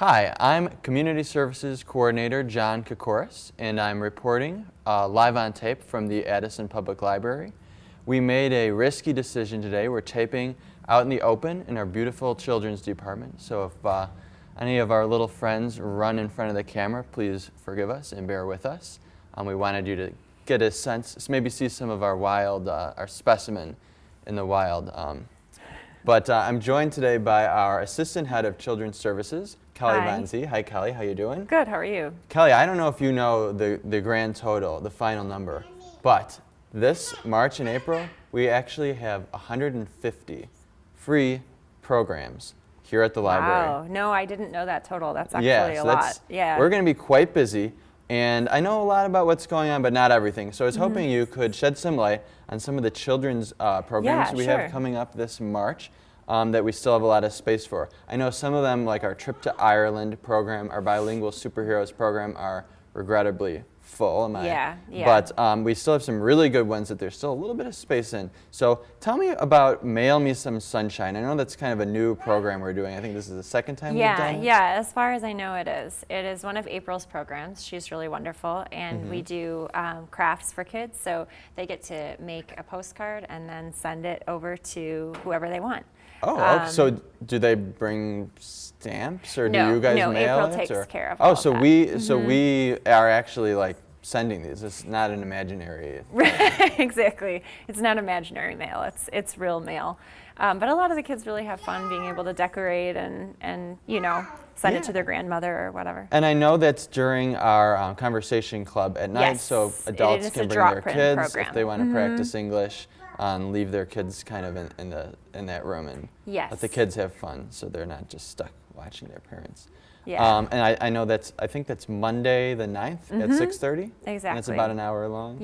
Hi, I'm Community Services Coordinator John Kokoris, and I'm reporting live on tape from the Addison Public Library. We made a risky decision today. We're taping out in the open in our beautiful children's department. So if any of our little friends run in front of the camera, please forgive us and bear with us. We wanted you to get a sense, maybe see some of our wild, our specimen in the wild. But I'm joined today by our Assistant Head of Children's Services, Kelly Van Zee. Hi, Kelly. How you doing? Good. How are you? Kelly, I don't know if you know the grand total, the final number, but this March and April, we actually have 150 free programs here at the library. Wow. No, I didn't know that total. That's actually a lot. Yeah. We're going to be quite busy, and I know a lot about what's going on, but not everything. So I was hoping you could shed some light on some of the children's programs we have coming up this March. That we still have a lot of space for. I know some of them, like our Trip to Ireland program, our Bilingual Superheroes program, are regrettably full. But we still have some really good ones that there's still a little bit of space in. So tell me about Mail Me Some Sunshine. I know that's kind of a new program we're doing. I think this is the second time we've done it. Yeah, as far as I know it is. It is one of April's programs. She's really wonderful. And we do crafts for kids. So they get to make a postcard and then send it over to whoever they want. Oh, okay. So do they bring stamps, or do you guys mail it? No, April takes care of all of that. So we are actually like sending these. It's not an imaginary thing. Exactly. It's not imaginary mail. It's real mail. But a lot of the kids really have fun being able to decorate and you know, send it to their grandmother or whatever. And I know that's during our conversation club at night, so adults can bring their kids if they want to practice English. Leave their kids kind of in that room and let the kids have fun, so they're not just stuck watching their parents. Yeah. And I know I think that's Monday the 9th at 6:30. Exactly. And it's about an hour long.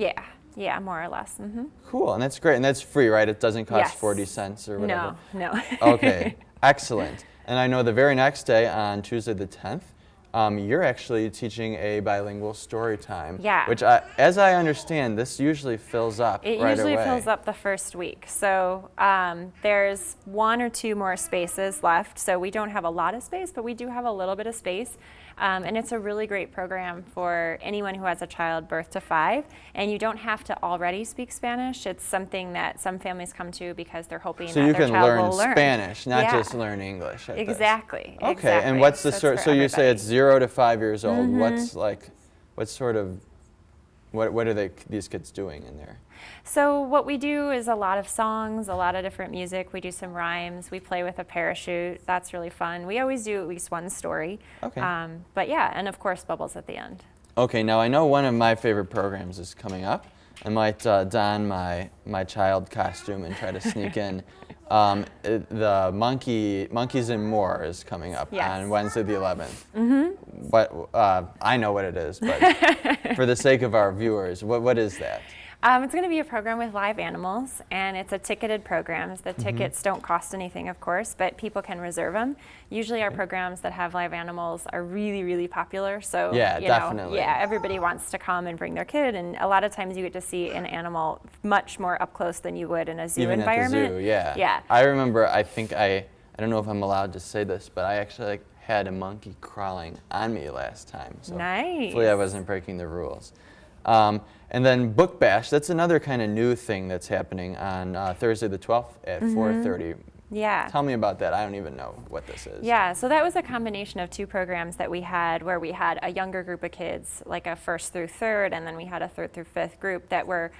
Yeah, more or less. Cool, and that's great, and that's free, right? It doesn't cost 40 cents or whatever. No. Okay, excellent. And I know the very next day, on Tuesday the 10th, you're actually teaching a bilingual story time. Yeah. Which, as I understand, this usually fills up right away. It usually fills up the first week. So there's 1 or 2 more spaces left. So we don't have a lot of space, but we do have a little bit of space. And it's a really great program for anyone who has a child birth to 5. And you don't have to already speak Spanish. It's something that some families come to because they're hoping that their child will learn. So you can learn Spanish, not just learn English. Exactly. Okay, and what's the sort? So you say it's 0 to 5 years old. What are these kids doing in there? So what we do is a lot of songs, a lot of different music. We do some rhymes. We play with a parachute. That's really fun. We always do at least one story. Okay. But yeah, and of course bubbles at the end. Okay, now I know one of my favorite programs is coming up. I might don my child costume and try to sneak in. The Monkeys and More is coming up on Wednesday the 11th. But I know what it is, but for the sake of our viewers, what is that? It's going to be a program with live animals, and it's a ticketed program. The tickets don't cost anything, of course, but people can reserve them. Usually our programs that have live animals are really, really popular. So definitely. Everybody wants to come and bring their kid, and a lot of times you get to see an animal much more up close than you would in a zoo environment. At the zoo, yeah. I remember, I don't know if I'm allowed to say this, but I actually had a monkey crawling on me last time. So nice. Hopefully I wasn't breaking the rules. And then Book Bash, that's another kind of new thing that's happening on Thursday the 12th at 4:30. Yeah. Tell me about that. I don't even know what this is. Yeah, so that was a combination of 2 programs that we had, where we had a younger group of kids, like a 1st through 3rd, and then we had a 3rd through 5th group that were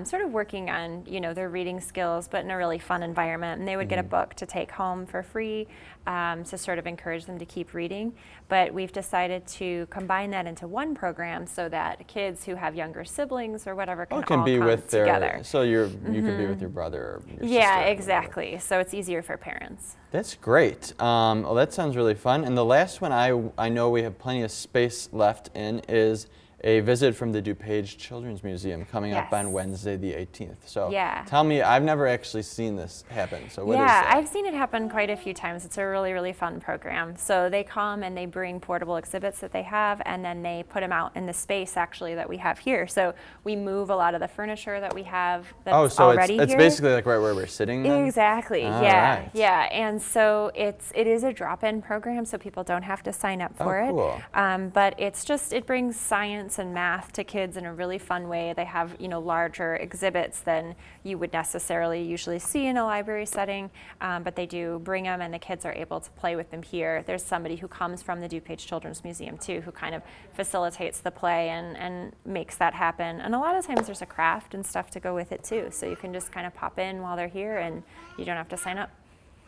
sort of working on, their reading skills, but in a really fun environment. And they would get a book to take home for free to sort of encourage them to keep reading. But we've decided to combine that into one program so that kids who have younger siblings or whatever can all come together. So you can be with your brother or your sister. Yeah, exactly. So it's easier for parents. That's great. Well, that sounds really fun. And the last one I know we have plenty of space left in is a visit from the DuPage Children's Museum coming up on Yes. Wednesday the 18th. So Yeah. tell me, I've never actually seen this happen. So what is Yeah, that? I've seen it happen quite a few times. It's a really, really fun program. So they come and they bring portable exhibits that they have, and then they put them out in the space actually that we have here. So we move a lot of the furniture that we have that's so already it's here. basically like right where we're sitting then? Exactly. All Yeah. right. Yeah. And so it is a drop-in program, so people don't have to sign up for cool. it. But it brings science and math to kids in a really fun way. They have larger exhibits than you would necessarily usually see in a library setting, but they do bring them, and the kids are able to play with them here. There's somebody who comes from the DuPage Children's Museum too, who kind of facilitates the play and makes that happen. And a lot of times there's a craft and stuff to go with it too, so you can just kind of pop in while they're here and you don't have to sign up.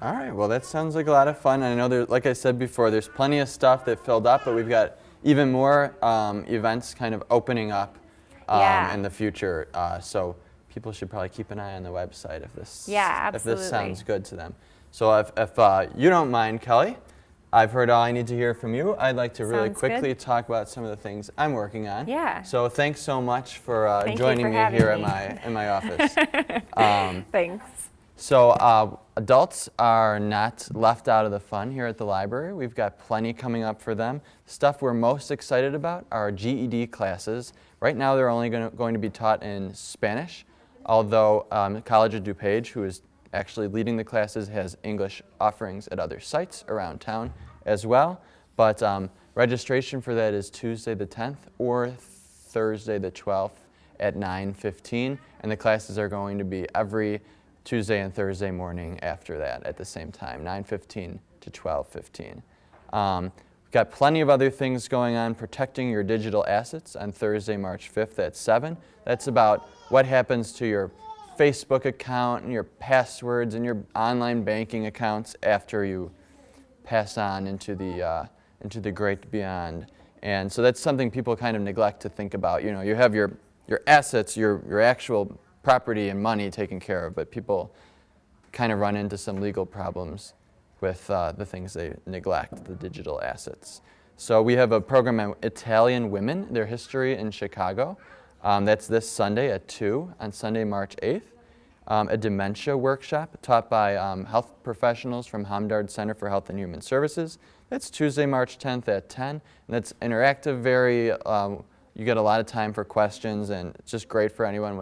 All right, well that sounds like a lot of fun. I know there, like I said before, there's plenty of stuff that filled up, but we've got even more events kind of opening up in the future. So people should probably keep an eye on the website if this sounds good to them. So if you don't mind, Kelly, I've heard all I need to hear from you. I'd like to really quickly talk about some of the things I'm working on. Yeah. So thanks so much for joining me here in my office. Thanks. So adults are not left out of the fun here at the library. We've got plenty coming up for them. Stuff we're most excited about are GED classes. Right now they're only going to be taught in Spanish, although College of DuPage, who is actually leading the classes, has English offerings at other sites around town as well. But registration for that is Tuesday the 10th or Thursday the 12th at 9:15, and the classes are going to be every Tuesday and Thursday morning after that at the same time, 9:15 to 12:15. We've got plenty of other things going on. Protecting Your Digital Assets on Thursday, March 5th at 7. That's about what happens to your Facebook account and your passwords and your online banking accounts after you pass on into the great beyond. And so that's something people kind of neglect to think about. You have your assets, your actual property and money taken care of, but people kind of run into some legal problems with the things they neglect, the digital assets. So we have a program on Italian women, their history in Chicago. That's this Sunday at 2 on Sunday, March 8th. A dementia workshop taught by health professionals from Addison Center for Health and Human Services. That's Tuesday, March 10th at 10. And that's interactive, you get a lot of time for questions, and it's just great for anyone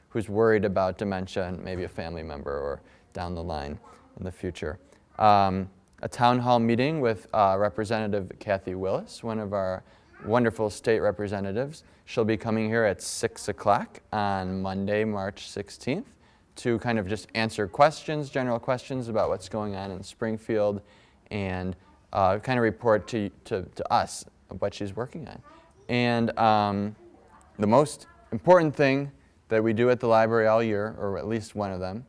who's worried about dementia and maybe a family member or down the line in the future. A town hall meeting with Representative Kathy Willis, one of our wonderful state representatives. She'll be coming here at 6 o'clock on Monday, March 16th to kind of just answer questions, general questions about what's going on in Springfield, and kind of report to us what she's working on. And the most important thing that we do at the library all year, or at least one of them,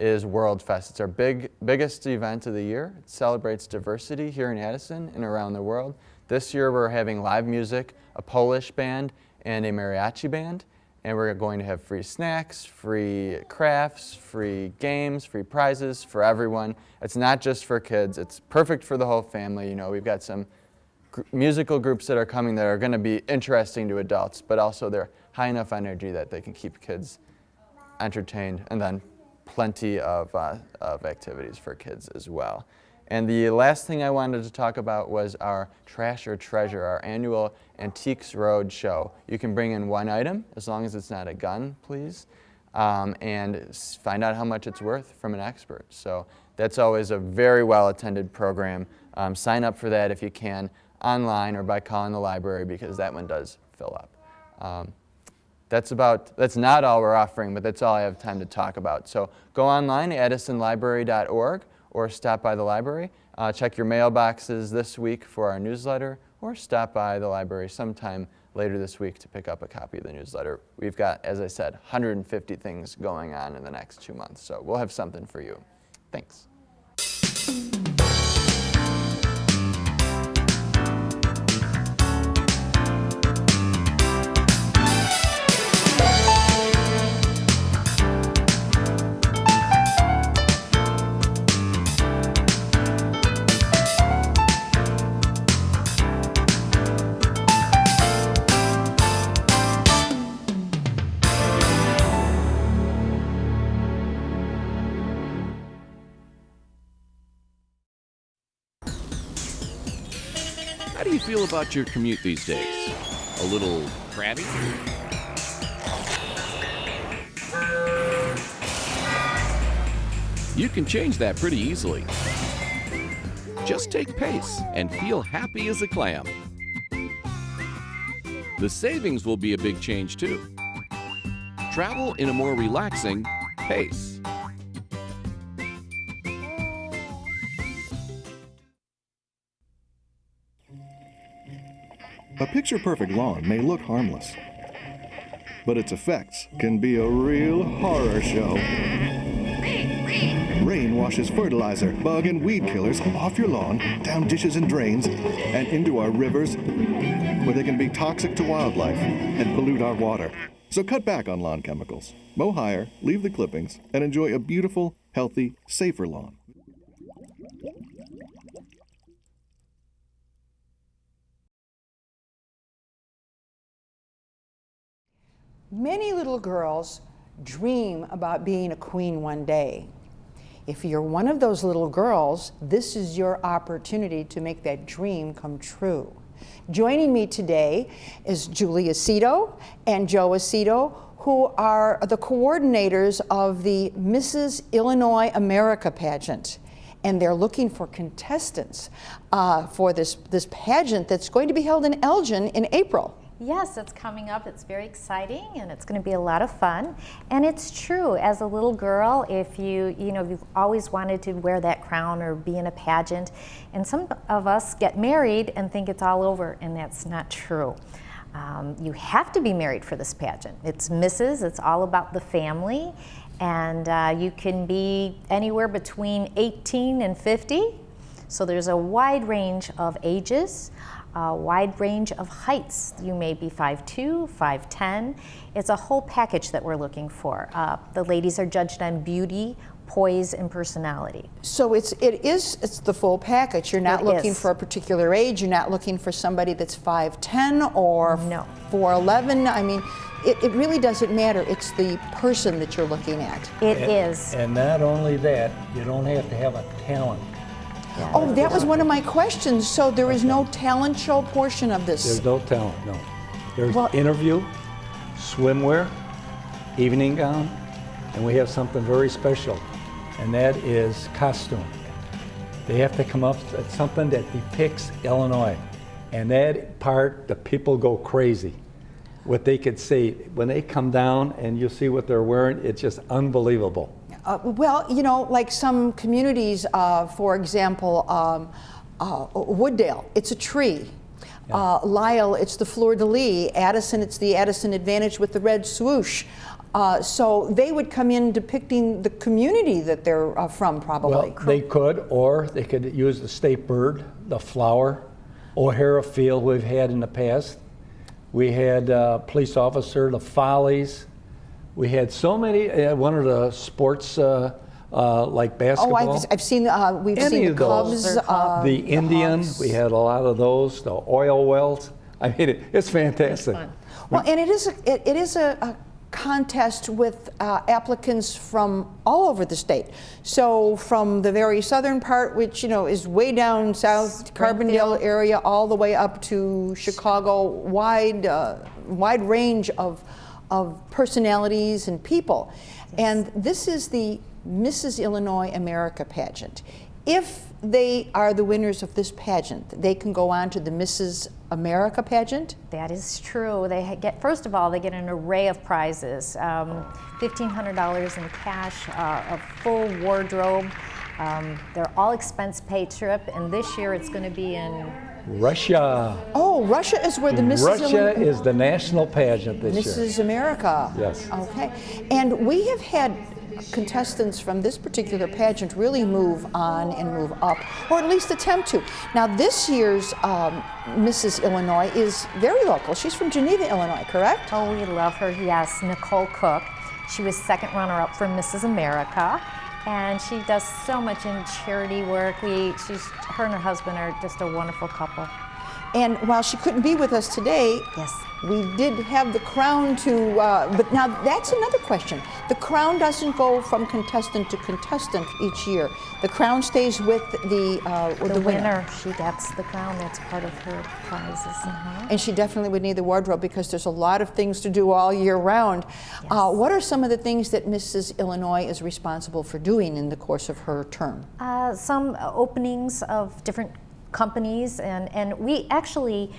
is World Fest. It's our biggest event of the year. It celebrates diversity here in Addison and around the world. This year we're having live music, a Polish band, and a mariachi band. And we're going to have free snacks, free crafts, free games, free prizes for everyone. It's not just for kids. It's perfect for the whole family. We've got some musical groups that are coming that are going to be interesting to adults, but also they're high enough energy that they can keep kids entertained, and then plenty of activities for kids as well. And the last thing I wanted to talk about was our Trash or Treasure, our annual Antiques Road show. You can bring in one item, as long as it's not a gun, please, and find out how much it's worth from an expert. So that's always a very well-attended program. Sign up for that if you can, online or by calling the library, because that one does fill up. That's not all we're offering, but that's all I have time to talk about. So go online, addisonlibrary.org, or stop by the library. Check your mailboxes this week for our newsletter, or stop by the library sometime later this week to pick up a copy of the newsletter. We've got, as I said, 150 things going on in the next 2 months, so we'll have something for you. Thanks. feel about your commute these days? A little crabby? You can change that pretty easily. Just take PACE and feel happy as a clam. The savings will be a big change too. Travel in a more relaxing pace. A picture-perfect lawn may look harmless, but its effects can be a real horror show. Rain washes fertilizer, bug and weed killers off your lawn, down ditches and drains, and into our rivers, where they can be toxic to wildlife and pollute our water. So cut back on lawn chemicals. Mow higher, leave the clippings, and enjoy a beautiful, healthy, safer lawn. Many little girls dream about being a queen one day. If you're one of those little girls, this is your opportunity to make that dream come true. Joining me today is Julie ACETO and Joe ACETO, who are the coordinators of the Mrs. Illinois America pageant. And they're looking for contestants for this pageant that's going to be held in Elgin in April. Yes, it's coming up. It's very exciting, and it's going to be a lot of fun. And it's true, as a little girl, if you've always wanted to wear that crown or be in a pageant, and some of us get married and think it's all over, and that's not true. You have to be married for this pageant. It's Mrs., it's all about the family, and you can be anywhere between 18 and 50. So there's a wide range of ages. A wide range of heights. You may be 5'2", 5'10". It's a whole package that we're looking for. The ladies are judged on beauty, poise, and personality. So it's the full package. You're not looking for a particular age. You're not looking for somebody that's 5'10" or 4'11". I mean, it really doesn't matter. It's the person that you're looking at. It is. And not only that, you don't have to have a talent. Yeah. Oh, that was one of my questions. So there is no talent show portion of this? There's no talent, no. There's interview, swimwear, evening gown, and we have something very special, and that is costume. They have to come up with something that depicts Illinois. And that part, the people go crazy. What they could see, when they come down and you see what they're wearing, it's just unbelievable. Well, you know, like some communities, for example, Wooddale, it's a tree. Yeah. Lisle, it's the fleur-de-lis. Addison, it's the Addison Advantage with the red swoosh. So they would come in depicting the community that they're from, probably. Well, they could, or they could use the state bird, the flower, O'Hara Field we've had in the past. We had police officer, the Follies. We had so many, one of the sports like basketball. Oh, I've seen, we've seen the Cubs. The Indian, we had a lot of those, the oil wells. I mean, it's fantastic. Well, and it is a contest with applicants from all over the state. So from the very southern part, which, you know, is way down south, Carbondale area, all the way up to Chicago, wide range of personalities and people. Yes. And this is the Mrs. Illinois America pageant. If they are the winners of this pageant, they can go on to the Mrs. America pageant? That is true. They get, first of all, they get an array of prizes. $1,500 in cash, a full wardrobe. They're all expense paid trip, and this year it's going to be in Russia. Oh, Russia is where the Mrs. Russia is the national pageant this year. Mrs. America. Yes. Okay. And we have had contestants from this particular pageant really move on and move up, or at least attempt to. Now, this year's Mrs. Illinois is very local. She's from Geneva, Illinois, correct? Oh, we love her, yes. Nicole Cook. She was second runner-up for Mrs. America. And she does so much in charity work. Her and her husband are just a wonderful couple. And while she couldn't be with us today, yes, We did have the crown to, but now that's another question. The crown doesn't go from contestant to contestant each year. The crown stays with the winner. She gets the crown. That's part of her prizes. And she definitely would need the wardrobe because there's a lot of things to do all year round. Yes. What are some of the things that Mrs. Illinois is responsible for doing in the course of her term? Some openings of different companies, and we actually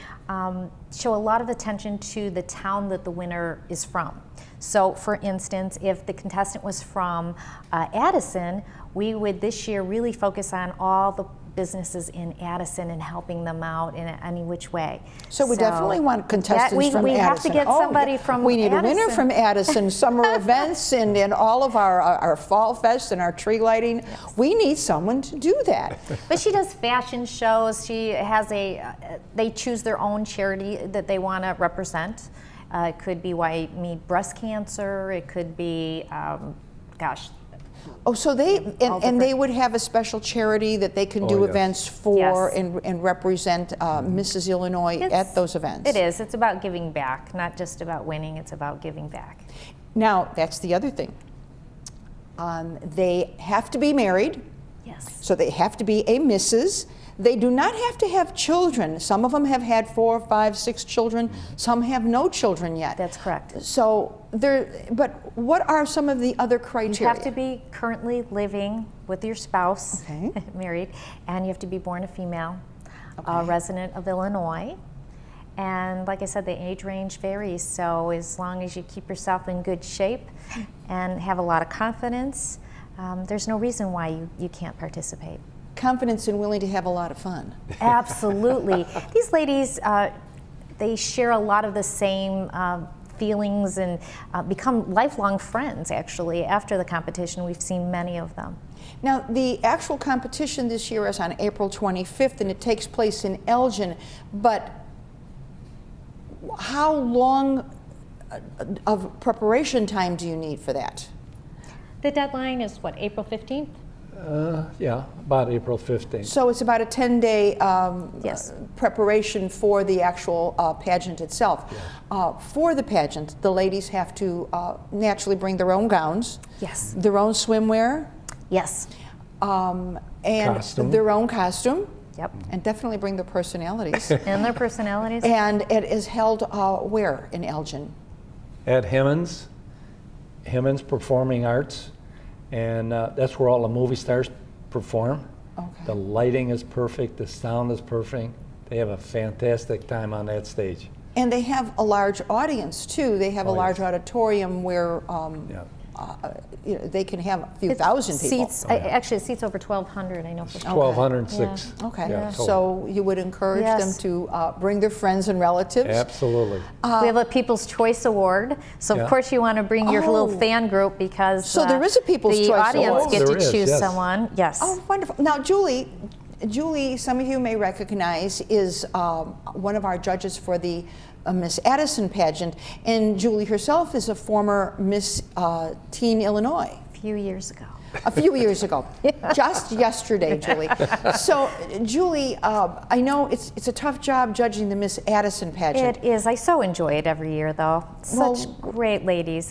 show a lot of attention to the town that the winner is from. So for instance, if the contestant was from Addison, we would this year really focus on all the businesses in Addison and helping them out in any which way. So we definitely want contestants from Addison. We have to get somebody from We need Addison. a winner from Addison, summer events and all of our fall fest and our tree lighting. Yes. We need someone to do that. But she does fashion shows. She has they choose their own charity that they want to represent. It could be Why Me Breast Cancer. It could be, Oh, so they they would have a special charity that they can do events for and represent Mrs. Illinois at those events. It is. It's about giving back, not just about winning. It's about giving back. Now, that's the other thing. They have to be married. Yes. So they have to be a Mrs. They do not have to have children. Some of them have had 4, 5, 6 children. Some have no children yet. That's correct. So but what are some of the other criteria? You have to be currently living with your spouse, married, and you have to be born a female, a resident of Illinois. And like I said, the age range varies. So as long as you keep yourself in good shape and have a lot of confidence, there's no reason why you can't participate. Confidence and willing to have a lot of fun. Absolutely. These ladies, they share a lot of the same feelings and become lifelong friends, actually, after the competition. We've seen many of them. Now, the actual competition this year is on April 25th, and it takes place in Elgin, but how long of preparation time do you need for that? The deadline is what, April 15th? Yeah, about April 15th. So it's about a 10-day preparation for the actual pageant itself. Yes. For the pageant, the ladies have to naturally bring their own gowns. Yes. Their own swimwear. Yes. And costume. Their own costume. Yep. And definitely bring their personalities. And their personalities. And it is held where in Elgin? At Hemmons Performing Arts. And that's where all the movie stars perform. Okay. The lighting is perfect, the sound is perfect. They have a fantastic time on that stage. And they have a large audience too. They have a large auditorium where you know, they can have a few thousand people. Seats, actually, it seats over 1,200, I know for sure. 1,206. Yeah. Okay, totally. So you would encourage them to bring their friends and relatives? Absolutely. We have a People's Choice Award, so of course you want to bring your little fan group because so there is a People's Choice Award. The audience get to choose yes. someone. Yes. Oh, wonderful. Now, Julie, some of you may recognize, is one of our judges for the Miss Addison pageant, and Julie herself is a former Miss Teen Illinois. A few years ago. A few years ago, just yesterday, Julie. So, Julie, I know it's a tough job judging the Miss Addison pageant. It is. I so enjoy it every year, though. Such great ladies.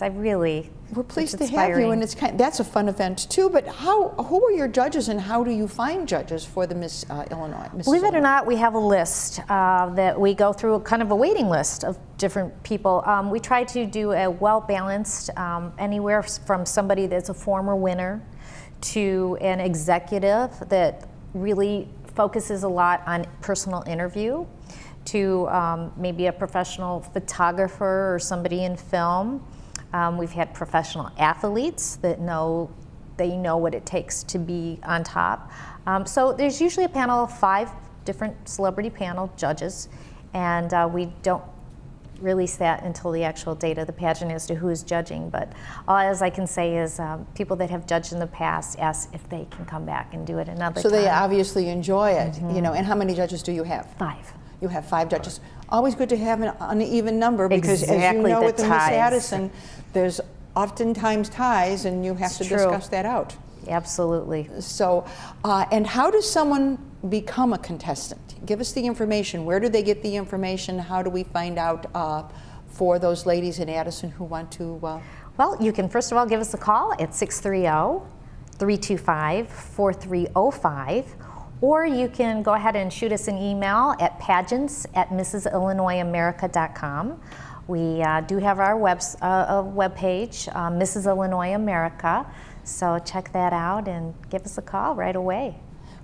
We're pleased to have you, and that's a fun event too. But who are your judges, and how do you find judges for the Miss Illinois? Believe it or not, we have a list that we go through, kind of a waiting list of different people. We try to do a well-balanced, anywhere from somebody that's a former winner to an executive that really focuses a lot on personal interview, to maybe a professional photographer or somebody in film. We've had professional athletes that know what it takes to be on top. So there's usually a panel of 5 different celebrity panel judges, and we don't release that until the actual date of the pageant as to who is judging. But all as I can say is people that have judged in the past ask if they can come back and do it another time. So they obviously enjoy it, you know. And how many judges do you have? 5. You have 5 judges. Always good to have an uneven number because, exactly, as you know, with the Miss ties. Addison, there's oftentimes ties, and you have to discuss that out. Absolutely. So, and how does someone become a contestant? Give us the information. Where do they get the information? How do we find out for those ladies in Addison who want to? Well, you can first of all give us a call at 630-325-4305, or you can go ahead and shoot us an email at pageants@mrsillinoisamerica.com. We do have our webpage, Mrs. Illinois America, so check that out and give us a call right away.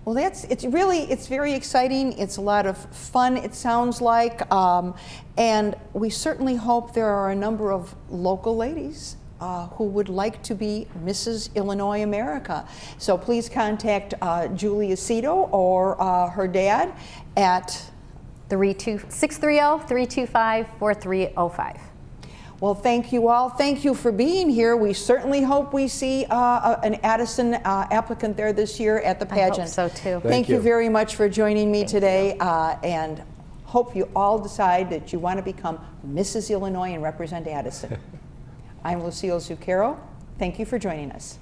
Well, it's very exciting. It's a lot of fun, it sounds like, and we certainly hope there are a number of local ladies who would like to be Mrs. Illinois America. So please contact Julie ACETO or her dad at 630-325-4305. Well, thank you all. Thank you for being here. We certainly hope we see an Addison applicant there this year at the pageant. I hope so too. Thank you very much for joining me today, and hope you all decide that you want to become Mrs. Illinois and represent Addison. I'm Lucille Zucchero. Thank you for joining us.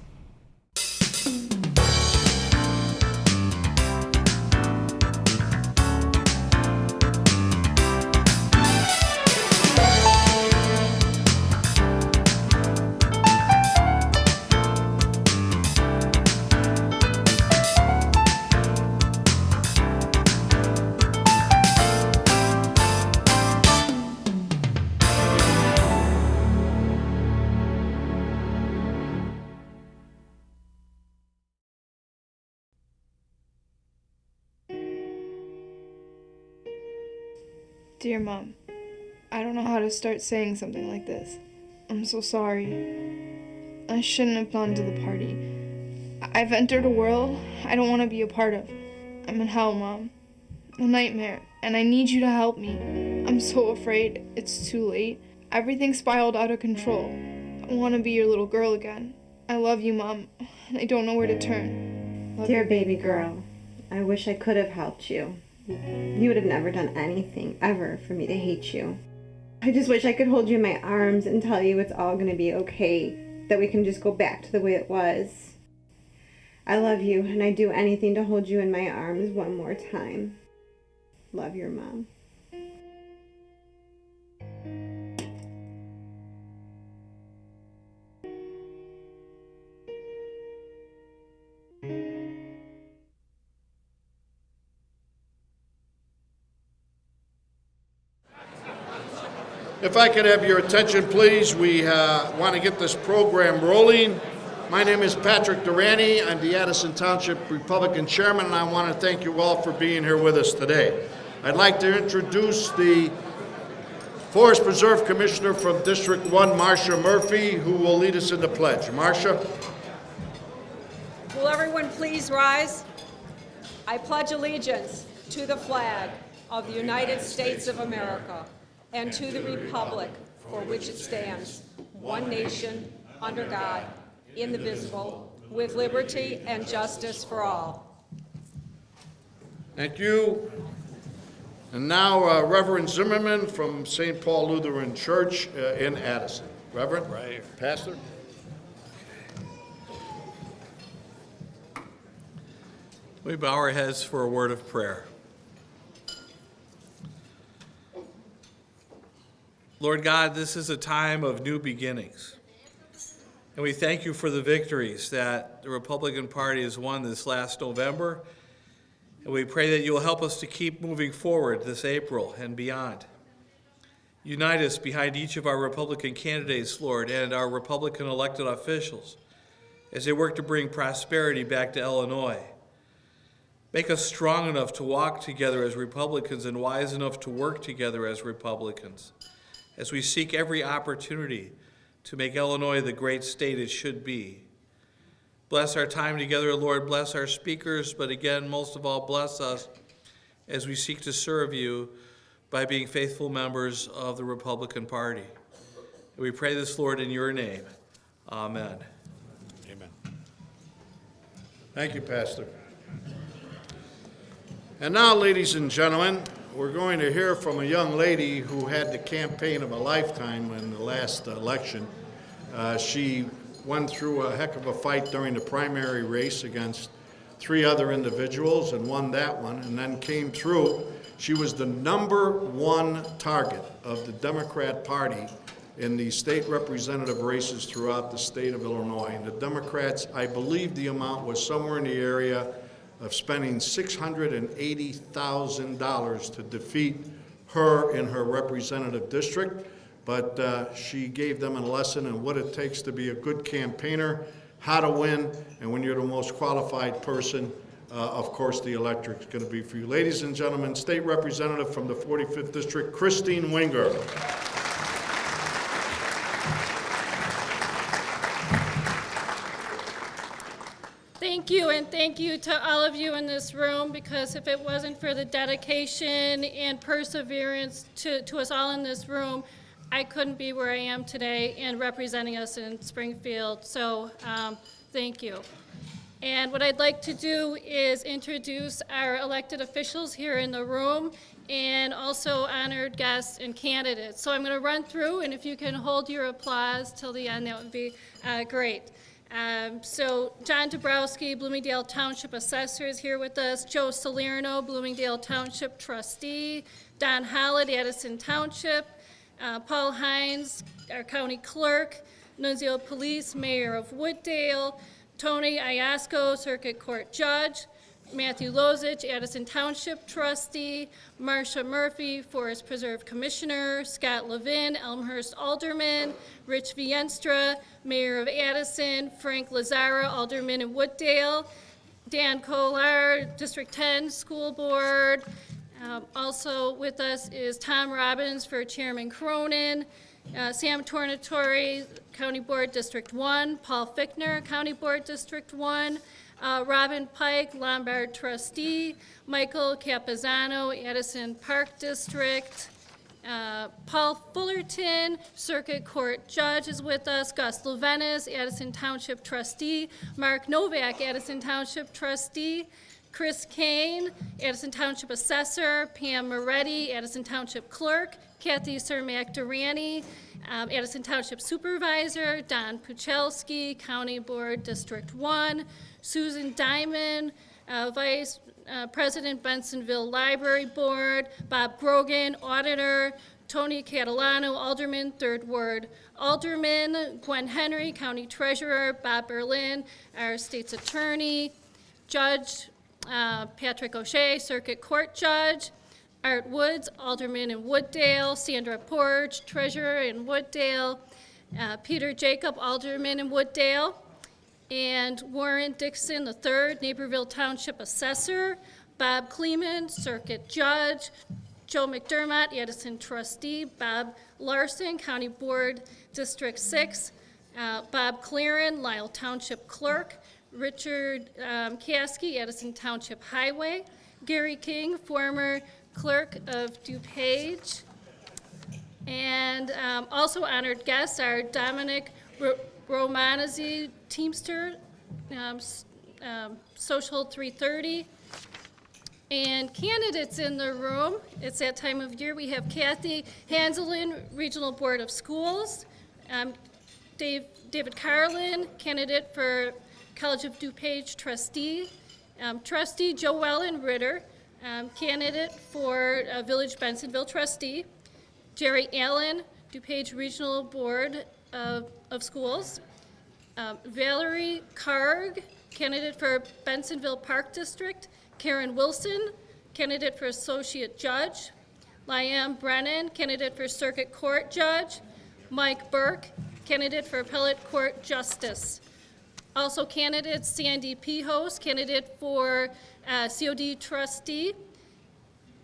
Dear Mom, I don't know how to start saying something like this. I'm so sorry. I shouldn't have gone to the party. I've entered a world I don't want to be a part of. I'm in hell, Mom. A nightmare, and I need you to help me. I'm so afraid it's too late. Everything spiraled out of control. I want to be your little girl again. I love you, Mom, and I don't know where to turn. Dear baby girl, I wish I could have helped you. You would have never done anything, ever, for me to hate you. I just wish I could hold you in my arms and tell you it's all going to be okay, that we can just go back to the way it was. I love you, and I'd do anything to hold you in my arms one more time. Love, your Mom. If I could have your attention, please. We want to get this program rolling. My name is Patrick Durrani. I'm the Addison Township Republican Chairman, and I want to thank you all for being here with us today. I'd like to introduce the Forest Preserve Commissioner from District 1, Marcia Murphy, who will lead us in the pledge. Marcia. Will everyone please rise? I pledge allegiance to the flag of the United States of America and to the republic for which it stands, one nation, under God, indivisible, with liberty and justice for all. Thank you. And now Reverend Zimmerman from St. Paul Lutheran Church in Addison. Reverend? Right here. Pastor? We bow our heads for a word of prayer. Lord God, this is a time of new beginnings. And we thank you for the victories that the Republican Party has won this last November. And we pray that you will help us to keep moving forward this April and beyond. Unite us behind each of our Republican candidates, Lord, and our Republican elected officials as they work to bring prosperity back to Illinois. Make us strong enough to walk together as Republicans and wise enough to work together as Republicans, as we seek every opportunity to make Illinois the great state it should be. Bless our time together, Lord. Bless our speakers, but again, most of all, bless us as we seek to serve you by being faithful members of the Republican Party. And we pray this, Lord, in your name. Amen. Amen. Thank you, Pastor. And now, ladies and gentlemen, we're going to hear from a young lady who had the campaign of a lifetime in the last election. She went through a heck of a fight during the primary race against 3 other individuals and won that one, and then came through. She was the #1 target of the Democrat Party in the state representative races throughout the state of Illinois. And the Democrats, I believe the amount was somewhere in the area of spending $680,000 to defeat her in her representative district. But she gave them a lesson in what it takes to be a good campaigner, how to win, and when you're the most qualified person, of course the electorate's going to be for you. Ladies and gentlemen, State Representative from the 45th District, Christine Winger. Thank you, and thank you to all of you in this room, because if it wasn't for the dedication and perseverance to us all in this room, I couldn't be where I am today and representing us in Springfield. So thank you. And what I'd like to do is introduce our elected officials here in the room and also honored guests and candidates. So I'm going to run through, and if you can hold your applause till the end, that would be great. So John Dabrowski, Bloomingdale Township Assessor, is here with us. Joe Salerno, Bloomingdale Township Trustee. Don Holland, Addison Township. Paul Hines, our County Clerk. Nunzio Police, Mayor of Wooddale. Tony Iasco, Circuit Court Judge. Matthew Lozich, Addison Township Trustee. Marcia Murphy, Forest Preserve Commissioner. Scott Levin, Elmhurst Alderman. Rich Vienstra, Mayor of Addison. Frank Lazara, Alderman in Wooddale. Dan Kolar, District 10 School Board. Also with us is Tom Robbins for Chairman Cronin. Sam Tornatore, County Board District 1. Paul Fickner, County Board District 1. Robin Pike, Lombard Trustee. Michael Capizano, Addison Park District. Paul Fullerton, Circuit Court Judge, is with us. Gus Levenis, Addison Township Trustee. Mark Novak, Addison Township Trustee. Chris Kane, Addison Township Assessor. Pam Moretti, Addison Township Clerk. Kathy Cermak-Durrani, Addison Township Supervisor. Don Puchelski, County Board District 1. Susan Diamond, Vice President, Bensonville Library Board. Bob Grogan, Auditor. Tony Catalano, Alderman, 3rd Ward Alderman. Gwen Henry, County Treasurer. Bob Berlin, our State's Attorney. Judge Patrick O'Shea, Circuit Court Judge. Art Woods, Alderman in Wooddale. Sandra Porch, Treasurer in Wooddale. Peter Jacob, Alderman in Wooddale. And Warren Dixon III, Naperville Township Assessor. Bob Kleeman, Circuit Judge. Joe McDermott, Addison Trustee. Bob Larson, County Board District 6. Bob Claren, Lisle Township Clerk. Richard Caskey, Addison Township Highway. Gary King, former Clerk of DuPage. And also honored guests are Dominic Romanizzi, Teamster, Social 330. And candidates in the room, it's that time of year. We have Kathy Hanselin, Regional Board of Schools. David Carlin, candidate for College of DuPage Trustee. Trustee Joellen Ritter, candidate for Village Bensonville Trustee. Jerry Allen, DuPage Regional Board of Schools. Valerie Karg, candidate for Bensonville Park District. Karen Wilson, candidate for Associate Judge. Liam Brennan, candidate for Circuit Court Judge. Mike Burke, candidate for Appellate Court Justice. Also candidates, Sandy Pihos, candidate for COD Trustee.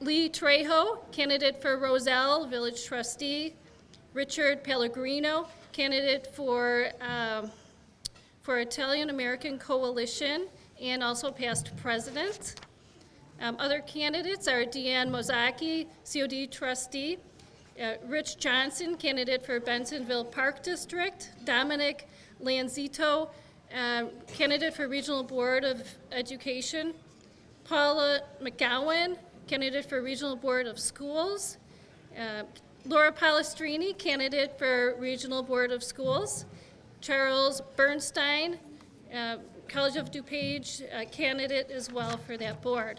Lee Trejo, candidate for Roselle, Village Trustee. Richard Pellegrino, candidate for Italian American Coalition and also past president. Other candidates are Deanne Mozaki, COD Trustee. Rich Johnson, candidate for Bensonville Park District. Dominic Lanzito, candidate for Regional Board of Education. Paula McGowan, candidate for Regional Board of Schools. Laura Palestrini, candidate for Regional Board of Schools. Charles Bernstein, College of DuPage candidate as well for that board.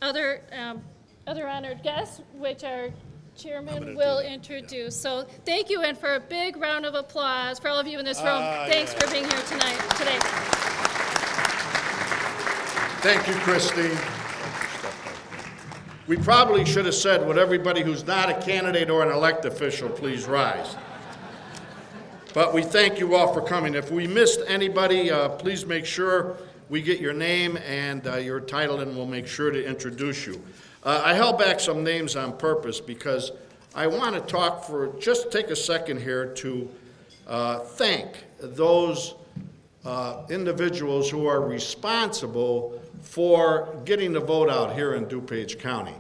Other honored guests, which our chairman will introduce. So thank you, and for a big round of applause for all of you in this room. Thanks for being here today. Thank you, Christine. We probably should have said, would everybody who's not a candidate or an elected official please rise? But we thank you all for coming. If we missed anybody, please make sure we get your name and your title, and we'll make sure to introduce you. I held back some names on purpose because I want to talk for, just take a second here to thank those individuals who are responsible for getting the vote out here in DuPage County.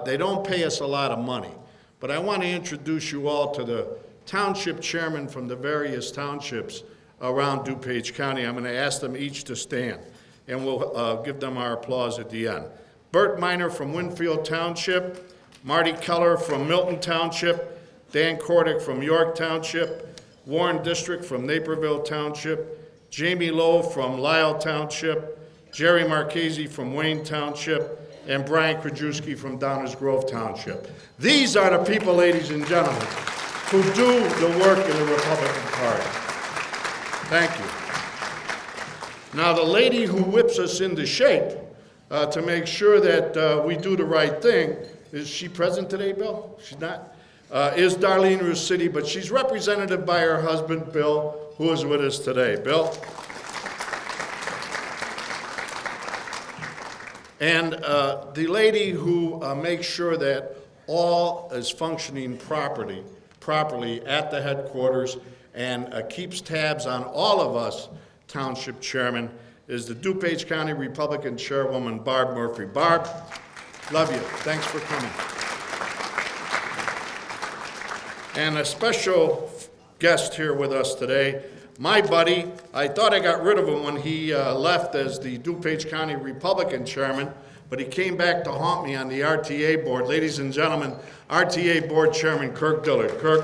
They don't pay us a lot of money, but I want to introduce you all to the township chairman from the various townships around DuPage County. I'm going to ask them each to stand, and we'll give them our applause at the end. Bert Miner from Winfield Township, Marty Keller from Milton Township, Dan Kordick from York Township, Warren District from Naperville Township, Jamie Lowe from Lisle Township, Jerry Marchese from Wayne Township, and Brian Krajewski from Downers Grove Township. These are the people, ladies and gentlemen, who do the work in the Republican Party. Thank you. Now, the lady who whips us into shape to make sure that we do the right thing, is she present today, Bill? She's not? Is Darlene Rusciti, but she's represented by her husband, Bill, who is with us today. Bill? And the lady who makes sure that all is functioning properly at the headquarters and keeps tabs on all of us township chairmen is the DuPage County Republican Chairwoman, Barb Murphy. Barb, love you. Thanks for coming. And a special guest here with us today, my buddy. I thought I got rid of him when he left as the DuPage County Republican Chairman, but he came back to haunt me on the RTA board. Ladies and gentlemen, RTA Board Chairman Kirk Dillard. Kirk,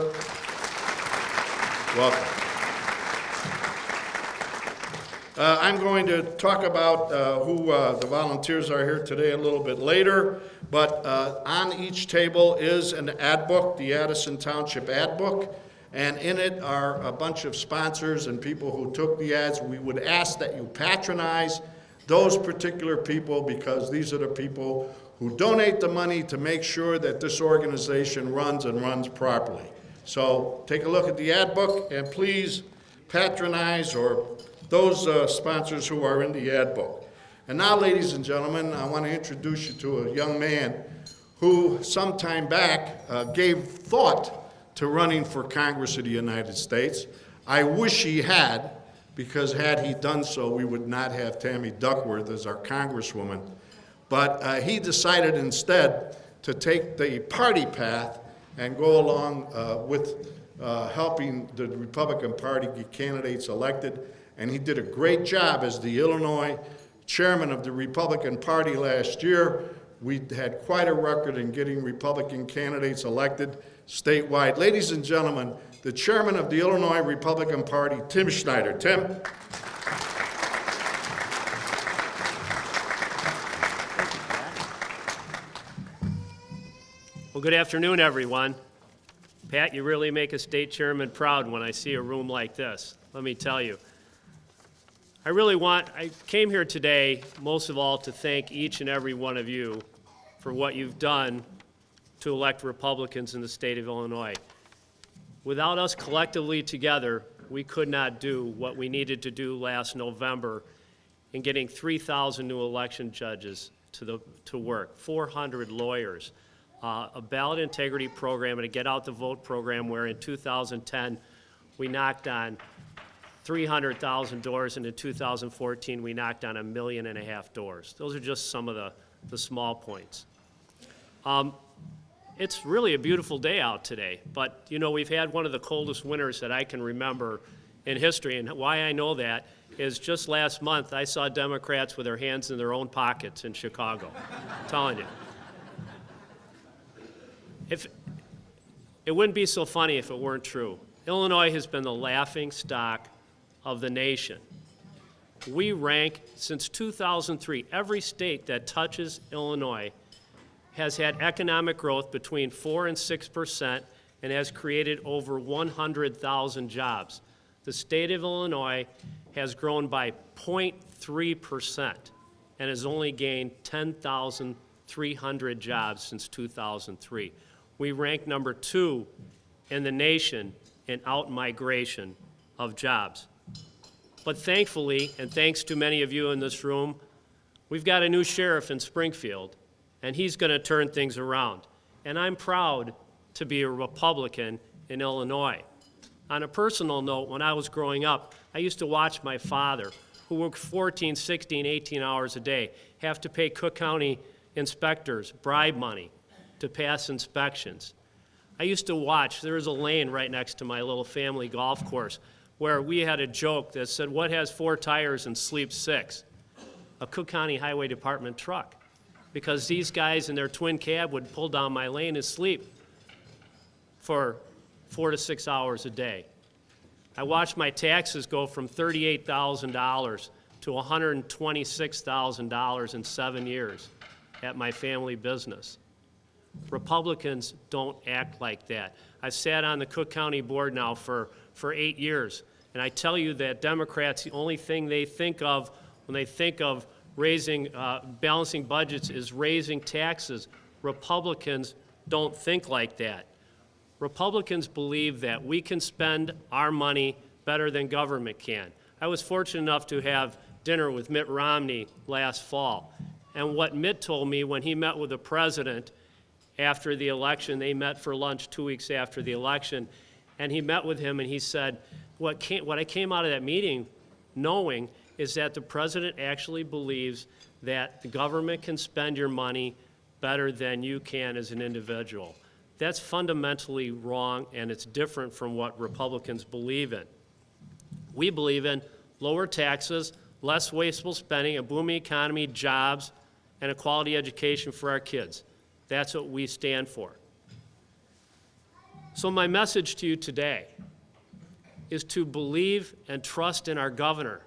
welcome. I'm going to talk about who the volunteers are here today a little bit later, but on each table is an ad book, the Addison Township ad book, and in it are a bunch of sponsors and people who took the ads. We would ask that you patronize those particular people because these are the people who donate the money to make sure that this organization runs and runs properly. So take a look at the ad book and please patronize or those sponsors who are in the ad book. And now, ladies and gentlemen, I want to introduce you to a young man who some time back gave thought to running for Congress of the United States. I wish he had, because had he done so, we would not have Tammy Duckworth as our Congresswoman. But he decided instead to take the party path and go along with helping the Republican Party get candidates elected. And he did a great job as the Illinois chairman of the Republican Party last year. We had quite a record in getting Republican candidates elected statewide. Ladies and gentlemen, the chairman of the Illinois Republican Party, Tim Schneider. Tim. Well, good afternoon, everyone. Pat, you really make a state chairman proud when I see a room like this. Let me tell you. I came here today, most of all, to thank each and every one of you for what you've done to elect Republicans in the state of Illinois. Without us collectively together, we could not do what we needed to do last November in getting 3,000 new election judges to work, 400 lawyers, a ballot integrity program, and a get out the vote program where in 2010 we knocked on 300,000 doors, and in 2014 we knocked on 1.5 million doors. Those are just some of the small points. It's really a beautiful day out today, but you know, we've had one of the coldest winters that I can remember in history, and why I know that is just last month I saw Democrats with their hands in their own pockets in Chicago. I'm telling you. It wouldn't be so funny if it weren't true. Illinois has been the laughing stock of the nation. We rank, since 2003, every state that touches Illinois has had economic growth between 4% and 6% and has created over 100,000 jobs. The state of Illinois has grown by 0.3% and has only gained 10,300 jobs since 2003. We rank number 2 in the nation in out-migration of jobs. But thankfully, and thanks to many of you in this room, we've got a new sheriff in Springfield, and he's going to turn things around. And I'm proud to be a Republican in Illinois. On a personal note, when I was growing up, I used to watch my father, who worked 14, 16, 18 hours a day, have to pay Cook County inspectors bribe money to pass inspections. I used to watch, there was a lane right next to my little family golf course where we had a joke that said, what has 4 tires and sleeps 6? A Cook County Highway Department truck. Because these guys in their twin cab would pull down my lane and sleep for 4 to 6 hours a day. I watched my taxes go from $38,000 to $126,000 in 7 years at my family business. Republicans don't act like that. I've sat on the Cook County board now for 8 years, and I tell you that Democrats, the only thing they think of when they think of raising, balancing budgets is raising taxes. Republicans don't think like that. Republicans believe that we can spend our money better than government can. I was fortunate enough to have dinner with Mitt Romney last fall, and what Mitt told me when he met with the president after the election, they met for lunch 2 weeks after the election, and he met with him and he said, what I came out of that meeting knowing is that the president actually believes that the government can spend your money better than you can as an individual. That's fundamentally wrong, and it's different from what Republicans believe in. We believe in lower taxes, less wasteful spending, a booming economy, jobs, and a quality education for our kids. That's what we stand for. So my message to you today is to believe and trust in our governor,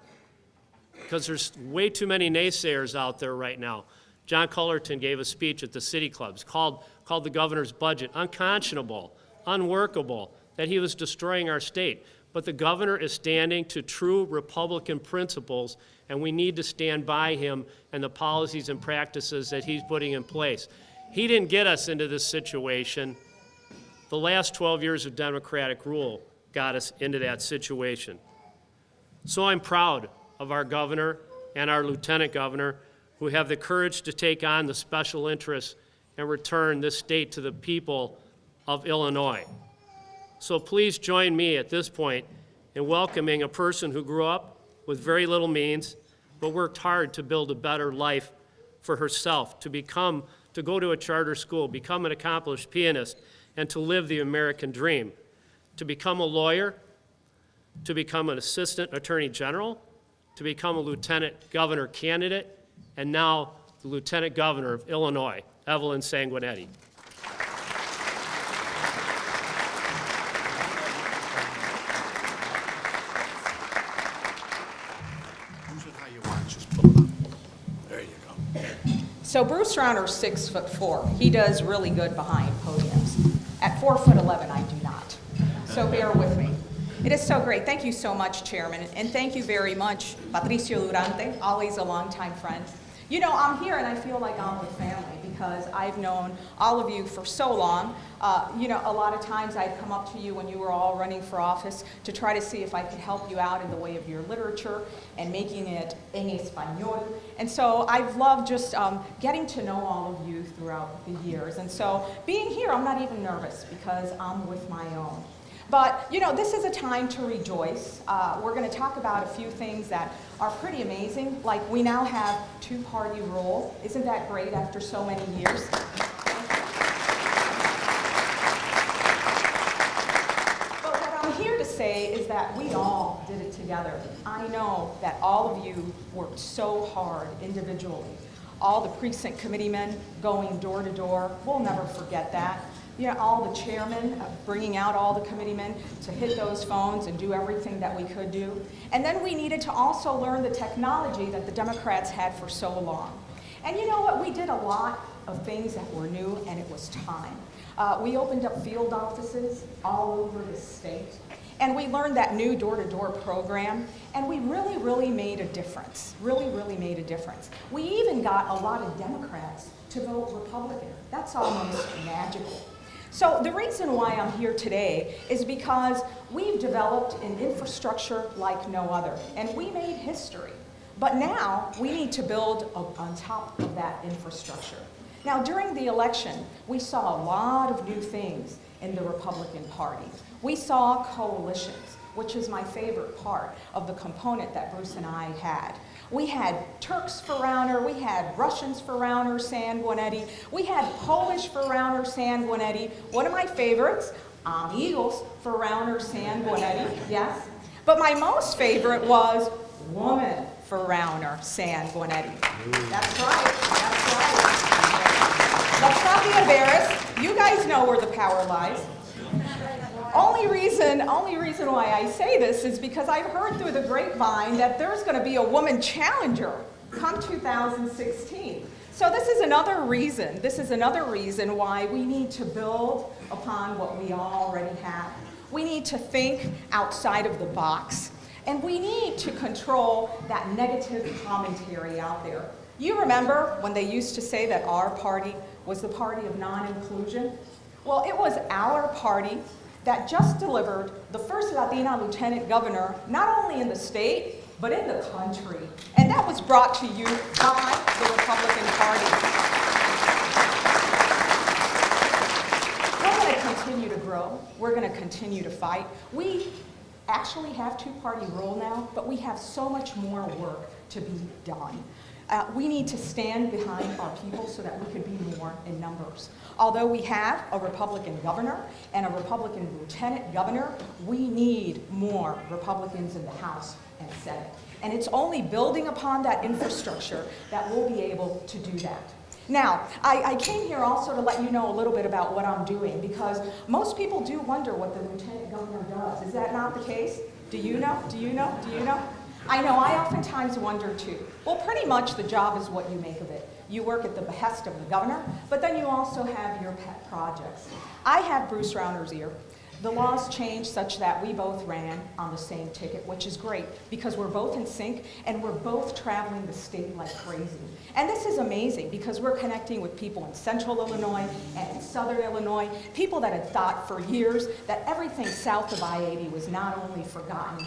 because there's way too many naysayers out there right now. John Cullerton gave a speech at the City Clubs, called the governor's budget unconscionable, unworkable, that he was destroying our state. But the governor is standing to true Republican principles, and we need to stand by him and the policies and practices that he's putting in place. He didn't get us into this situation. The last 12 years of Democratic rule got us into that situation. So I'm proud of our governor and our lieutenant governor who have the courage to take on the special interests and return this state to the people of Illinois. So please join me at this point in welcoming a person who grew up with very little means, but worked hard to build a better life for herself, to go to a charter school, become an accomplished pianist, and to live the American dream, to become a lawyer, to become an assistant attorney general, to become a lieutenant governor candidate, and now the lieutenant governor of Illinois, Evelyn Sanguinetti. So Bruce Rauner's 6'4". He does really good behind podiums. At 4'11", I do not. So bear with me. It is so great. Thank you so much, Chairman, and thank you very much, Patricio Durante, always a longtime friend. You know, I'm here and I feel like I'm with family because I've known all of you for so long. You know, a lot of times I'd come up to you when you were all running for office to try to see if I could help you out in the way of your literature and making it en español. And so I've loved just getting to know all of you throughout the years. And so being here, I'm not even nervous because I'm with my own. But, you know, this is a time to rejoice. We're going to talk about a few things that are pretty amazing. Like, we now have two-party rule. Isn't that great after so many years? But what I'm here to say is that we all did it together. I know that all of you worked so hard individually. All the precinct committeemen going door to door, we'll never forget that. all the chairmen, bringing out all the committeemen to hit those phones and do everything that we could do. And then we needed to also learn the technology that the Democrats had for so long. And you know what? We did a lot of things that were new, and it was time. We opened up field offices all over the state. And we learned that new door-to-door program, and we really made a difference. Really made a difference. We even got a lot of Democrats to vote Republican. That's almost magical. So the reason why I'm here today is because we've developed an infrastructure like no other, and we made history. But now we need to build on top of that infrastructure. Now, during the election, we saw a lot of new things in the Republican Party. We saw coalitions, which is my favorite part of the component that Bruce and I had. We had Turks for Rauner, we had Russians for Rauner, Sanguinetti, we had Polish for Rauner, Sanguinetti. One of my favorites, Eagles for Rauner, Sanguinetti, yes. But my most favorite was woman for Rauner, Sanguinetti. That's right, that's right. Let's not be embarrassed. You guys know where the power lies. Only reason why I say this is because I've heard through the grapevine that there's going to be a woman challenger come 2016. So this is another reason why we need to build upon what we already have. We need to think outside of the box, and we need to control that negative commentary out there. You remember when they used to say that our party was the party of non-inclusion? Well, it was our party that just delivered the first Latina lieutenant governor, not only in the state, but in the country. And that was brought to you by the Republican Party. We're going to continue to grow. We're going to continue to fight. We actually have two-party rule now, but we have so much more work to be done. We need to stand behind our people so that we could be more in numbers. Although we have a Republican governor and a Republican lieutenant governor, we need more Republicans in the House and Senate. And it's only building upon that infrastructure that we'll be able to do that. Now, I came here also to let you know a little bit about what I'm doing, because most people do wonder what the lieutenant governor does. Is that not the case? Do you know? Do you know? Do you know? I know, I oftentimes wonder too. Well, pretty much the job is what you make of it. You work at the behest of the governor, but then you also have your pet projects. I have Bruce Rauner's ear. The laws changed such that we both ran on the same ticket, which is great because we're both in sync and we're both traveling the state like crazy. And this is amazing because we're connecting with people in central Illinois and in southern Illinois, people that had thought for years that everything south of I-80 was not only forgotten,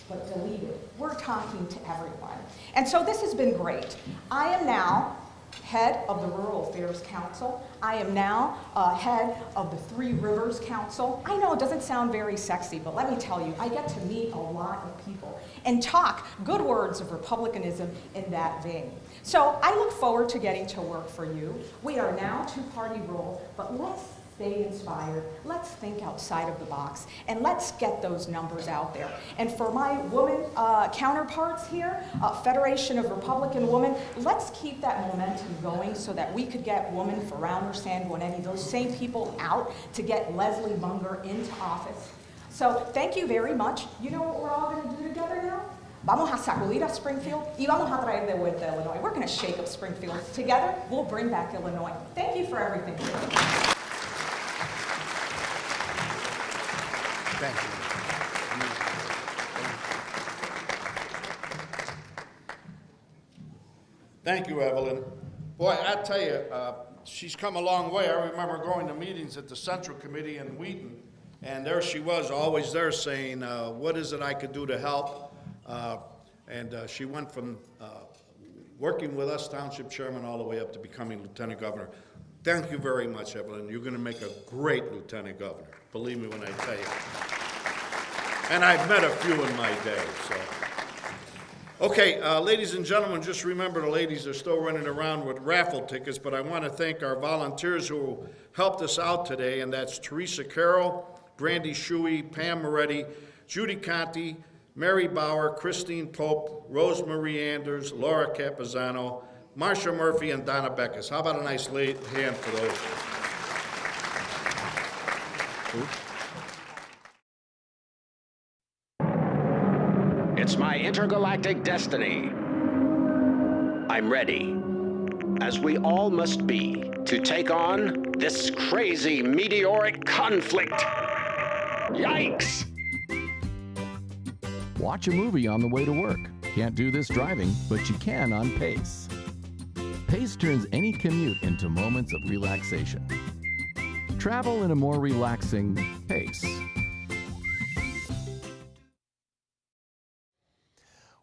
but deleted. We're talking to everyone. And so this has been great. I am now head of the Rural Affairs Council. I am now head of the Three Rivers Council. I know it doesn't sound very sexy, but let me tell you, I get to meet a lot of people and talk good words of republicanism in that vein. So I look forward to getting to work for you. We are now two-party rule, but let's stay inspired. Let's think outside of the box, and let's get those numbers out there. And for my woman counterparts here, Federation of Republican Women, let's keep that momentum going so that we could get women for Rauner, Sanguinetti, those same people out to get Leslie Munger into office. So thank you very much. You know what we're all going to do together now? Vamos a sacudir a Springfield y vamos a traer de vuelta a Illinois. We're going to shake up Springfield. Together, we'll bring back Illinois. Thank you for everything. Thank you. Thank you, Evelyn. Boy, I tell you, she's come a long way. I remember going to meetings at the Central Committee in Wheaton, and there she was, always there saying, what is it I could do to help? She went from working with us, Township Chairman, all the way up to becoming Lieutenant Governor. Thank you very much, Evelyn. You're going to make a great Lieutenant Governor. Believe me when I tell you. And I've met a few in my day, so. Okay, ladies and gentlemen, just remember the ladies are still running around with raffle tickets, but I want to thank our volunteers who helped us out today, and that's Teresa Carroll, Brandy Shuey, Pam Moretti, Judy Conti, Mary Bauer, Christine Pope, Rosemarie Anders, Laura Capizano, Marcia Murphy, and Donna Beckus. How about a nice hand for those? It's my intergalactic destiny. I'm ready, as we all must be, to take on this crazy meteoric conflict. Yikes! Watch a movie on the way to work. Can't do this driving, but you can on Pace. Pace turns any commute into moments of relaxation. Travel in a more relaxing pace.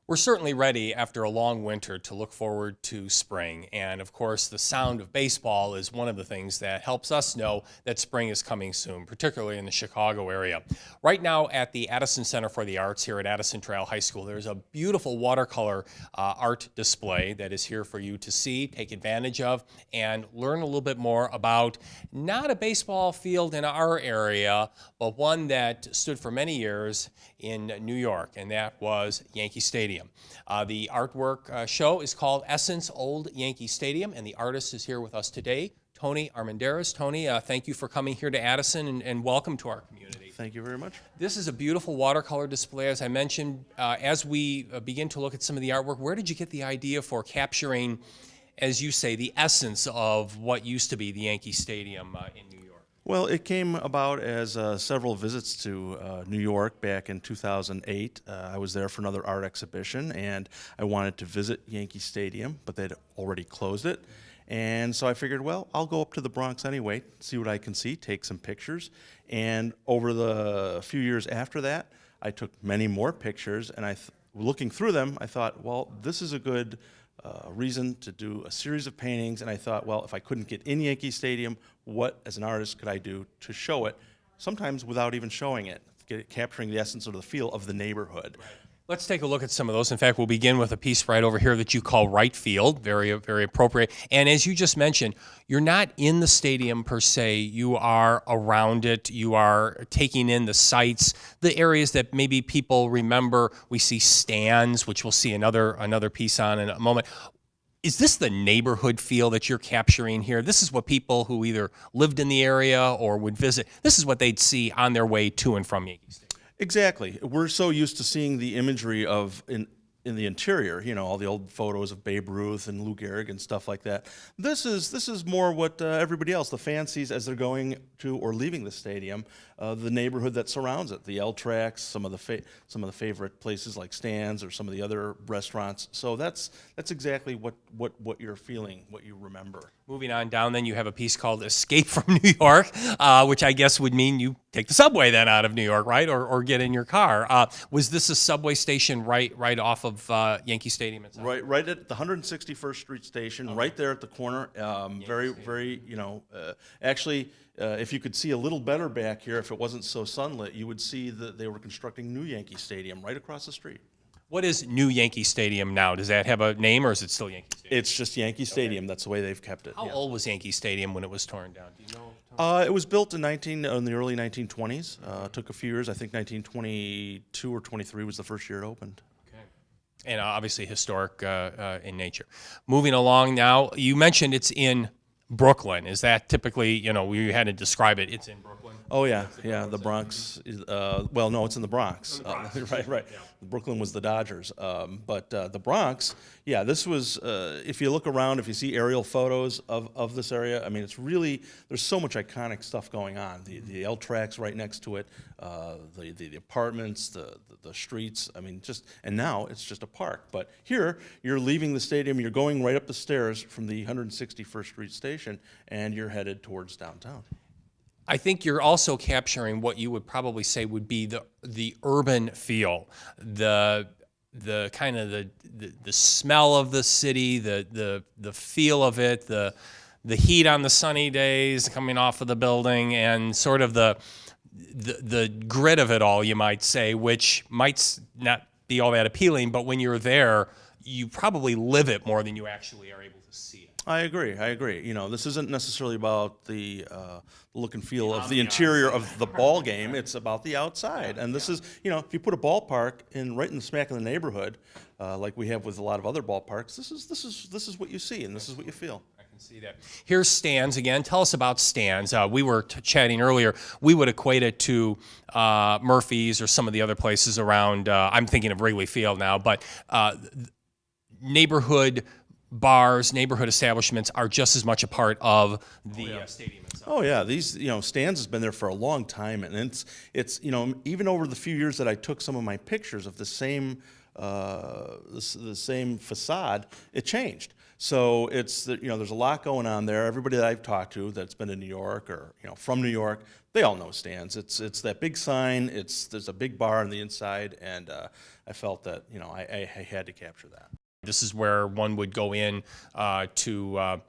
We're certainly ready after a long winter to look forward to spring. And of course, the sound of baseball is one of the things that helps us know that spring is coming soon, particularly in the Chicago area. Right now at the Addison Center for the Arts here at Addison Trail High School, there's a beautiful watercolor art display that is here for you to see, take advantage of, and learn a little bit more about not a baseball field in our area, but one that stood for many years in New York, and that was Yankee Stadium. The artwork show is called Essence Old Yankee Stadium, and the artist is here with us today, Tony ARMENDARIZ. Tony, thank you for coming here to Addison, and welcome to our community. Thank you very much. This is a beautiful watercolor display, as I mentioned. As we begin to look at some of the artwork, where did you get the idea for capturing, as you say, the essence of what used to be the Yankee Stadium in New York? Well, it came about as several visits to New York back in 2008. I was there for another art exhibition, and I wanted to visit Yankee Stadium, but they'd already closed it. And so I figured, well, I'll go up to the Bronx anyway, see what I can see, take some pictures. And over the few years after that, I took many more pictures, and looking through them, I thought, well, this is a good reason to do a series of paintings. And I thought, well, if I couldn't get in Yankee Stadium, what, as an artist, could I do to show it, sometimes without even showing it, capturing the essence or the feel of the neighborhood. Right. Let's take a look at some of those. In fact, we'll begin with a piece right over here that you call Right Field, very, very appropriate. And as you just mentioned, you're not in the stadium per se, you are around it, you are taking in the sights, the areas that maybe people remember. We see stands, which we'll see another piece on in a moment. Is this the neighborhood feel that you're capturing here? This is what people who either lived in the area or would visit, this is what they'd see on their way to and from Yankee Stadium. Exactly. We're so used to seeing the imagery of in the interior, you know, all the old photos of Babe Ruth and Lou Gehrig and stuff like that. This is more what everybody else, the fans sees as they're going to or leaving the stadium, the neighborhood that surrounds it, the L tracks, some of the favorite places like Stan's or some of the other restaurants. So that's exactly what you're feeling, what you remember. Moving on down, then you have a piece called Escape from New York, which I guess would mean you take the subway then out of New York, right? Or get in your car. Was this a subway station right off of Yankee Stadium itself? Right at the 161st Street station, right there at the corner. Very, you know, actually, if you could see a little better back here, if it wasn't so sunlit, you would see that they were constructing new Yankee Stadium right across the street. What is New Yankee Stadium now? Does that have a name, or is it still Yankee Stadium? It's just Yankee Stadium. Okay. That's the way they've kept it. How old was Yankee Stadium when it was torn down? Do you know? It was built in the early 1920s. Took a few years. I think 1922 or 23 was the first year it opened. Okay. And obviously historic in nature. Moving along now, you mentioned it's in Brooklyn. Is that typically, you know, we had to describe it, it's in Brooklyn? Oh, yeah, the Bronx. Well, no, it's in the Bronx. Right. Yeah. Brooklyn was the Dodgers. But the Bronx, yeah, this was, if you look around, if you see aerial photos of this area, I mean, it's really, there's so much iconic stuff going on. The L tracks right next to it, the apartments, the streets, I mean, and now it's just a park. But here, you're leaving the stadium, you're going right up the stairs from the 161st Street station, and you're headed towards downtown. I think you're also capturing what you would probably say would be the urban feel, the kind of the smell of the city, the feel of it, the heat on the sunny days coming off of the building, and sort of the grit of it all, you might say, which might not be all that appealing, but when you're there, you probably live it more than you actually are able to see it. I agree. You know, this isn't necessarily about the look and feel of the interior of the ball game. It's about the outside. And this is, you know, if you put a ballpark right in the smack of the neighborhood, like we have with a lot of other ballparks, this is what you see and this is what you feel. I can See that. Here's stands again. Tell us about stands. We were chatting earlier. We would equate it to Murphy's or some of the other places around. I'm thinking of Wrigley Field now, but neighborhood bars, neighborhood establishments are just as much a part of the stadium itself. Oh yeah, these stands has been there for a long time, and it's even over the few years that I took some of my pictures of the same facade, it changed. So it's there's a lot going on there. Everybody that I've talked to that's been to New York or from New York, they all know stands. It's that big sign. There's a big bar on the inside, and I felt that I had to capture that. This is where one would go in to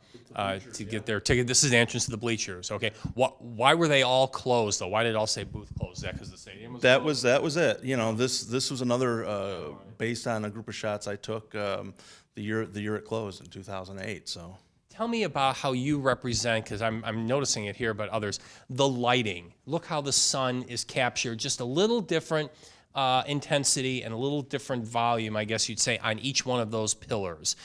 get their ticket. This is the entrance to the bleachers. Okay, why were they all closed though? Why did it all say booth closed? Is that because the stadium was closed? That was it. This was another based on a group of shots I took the year it closed in 2008. So. Tell me about how you represent, because I'm noticing it here, but others, the lighting. Look how the sun is captured, just a little different intensity and a little different volume, I guess you'd say, on each one of those pillars.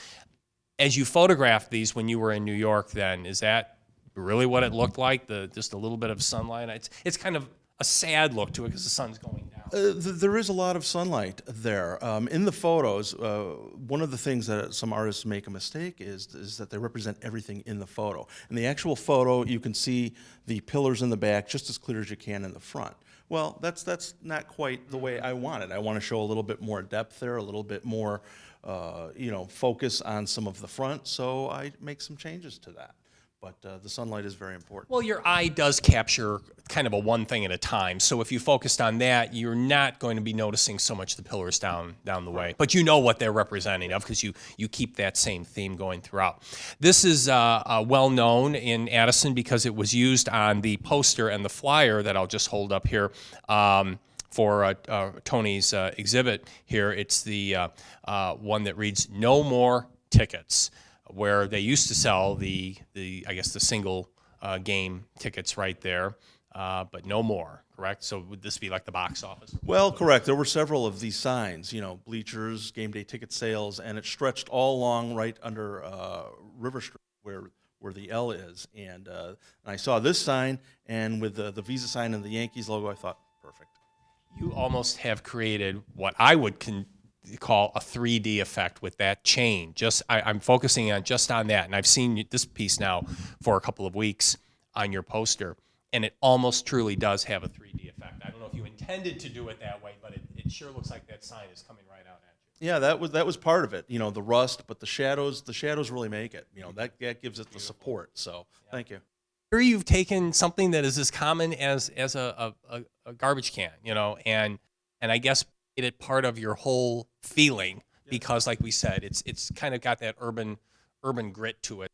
As you photographed these when you were in New York then, is that really what it looked like, just a little bit of sunlight? It's kind of a sad look to it because the sun's going down. There is a lot of sunlight there. In the photos, one of the things that some artists make a mistake is that they represent everything in the photo. In the actual photo, you can see the pillars in the back just as clear as you can in the front. Well, that's not quite the way I want it. I want to show a little bit more depth there, a little bit more, focus on some of the front, so I make some changes to that. But the sunlight is very important. Well, your eye does capture kind of a one thing at a time. So if you focused on that, you're not going to be noticing so much the pillars down the way. But you know what they're representing of because you keep that same theme going throughout. This is well known in Addison because it was used on the poster and the flyer that I'll just hold up here for Tony's exhibit here. It's the one that reads "No More Tickets," where they used to sell the I guess the single game tickets right there, but no more, correct? So would this be like the box office? Well, correct. There were several of these signs, bleachers, game day ticket sales, and it stretched all along right under River Street where the L is. And I saw this sign, and with the Visa sign and the Yankees logo, I thought, perfect. You almost have created what I would call a 3D effect with that chain. I'm focusing on just on that, and I've seen this piece now for a couple of weeks on your poster, and it almost truly does have a 3D effect. I don't know if you intended to do it that way, but it sure looks like that sign is coming right out at you. Yeah, that was part of it. The rust, but the shadows really make it. That gives it the support. So thank you. Here you've taken something that is as common as a garbage can, and I guess made it part of your whole feeling because, like we said, it's kind of got that urban grit to it.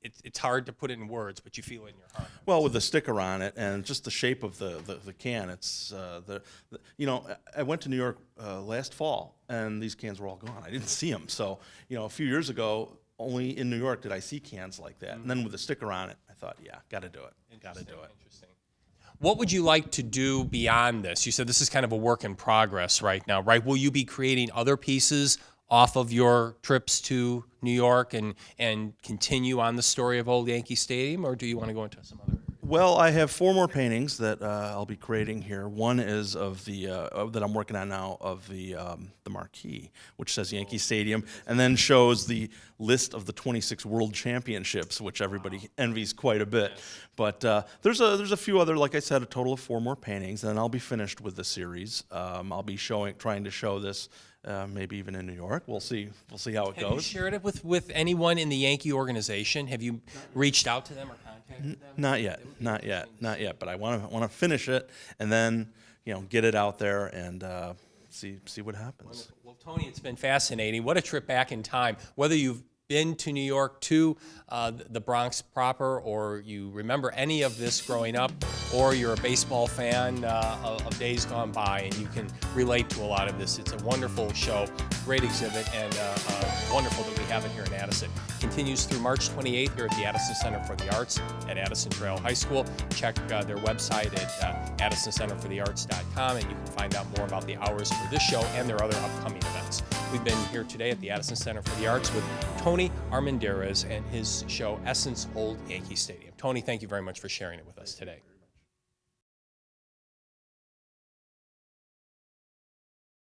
It's hard to put it in words, but you feel it in your heart. Well, with the sticker on it and just the shape of the can, it's I went to New York last fall and these cans were all gone. I didn't see them. So a few years ago, only in New York did I see cans like that. And then with the sticker on it, I thought, yeah, got to do it. Got to do it. Interesting. What would you like to do beyond this? You said this is kind of a work in progress right now, right? Will you be creating other pieces off of your trips to New York and continue on the story of Old Yankee Stadium, or do you want to go into some other? Well, I have 4 more paintings that I'll be creating here. One is of the that I'm working on now of the marquee, which says Yankee Stadium, and then shows the list of the 26 World Championships, which everybody envies quite a bit. But there's a few other, like I said, a total of 4 more paintings, and then I'll be finished with the series. I'll be trying to show this. Maybe even in New York. We'll see how it goes. Have you shared it with anyone in the Yankee organization? Have you reached out to them or contacted them? Not yet. But I want to finish it and then get it out there and see what happens. Wonderful. Well, Tony, it's been fascinating. What a trip back in time. Whether you've been to New York to the Bronx proper, or you remember any of this growing up, or you're a baseball fan of days gone by and you can relate to a lot of this. It's a wonderful show, great exhibit, and wonderful that we have it here in Addison. Continues through March 28th here at the Addison Center for the Arts at Addison Trail High School. Check their website at AddisonCenterForTheArts.com and you can find out more about the hours for this show and their other upcoming events. We've been here today at the Addison Center for the Arts with Tony Tony Armendariz and his show Essence Old Yankee Stadium. Tony, thank you very much for sharing it with us today.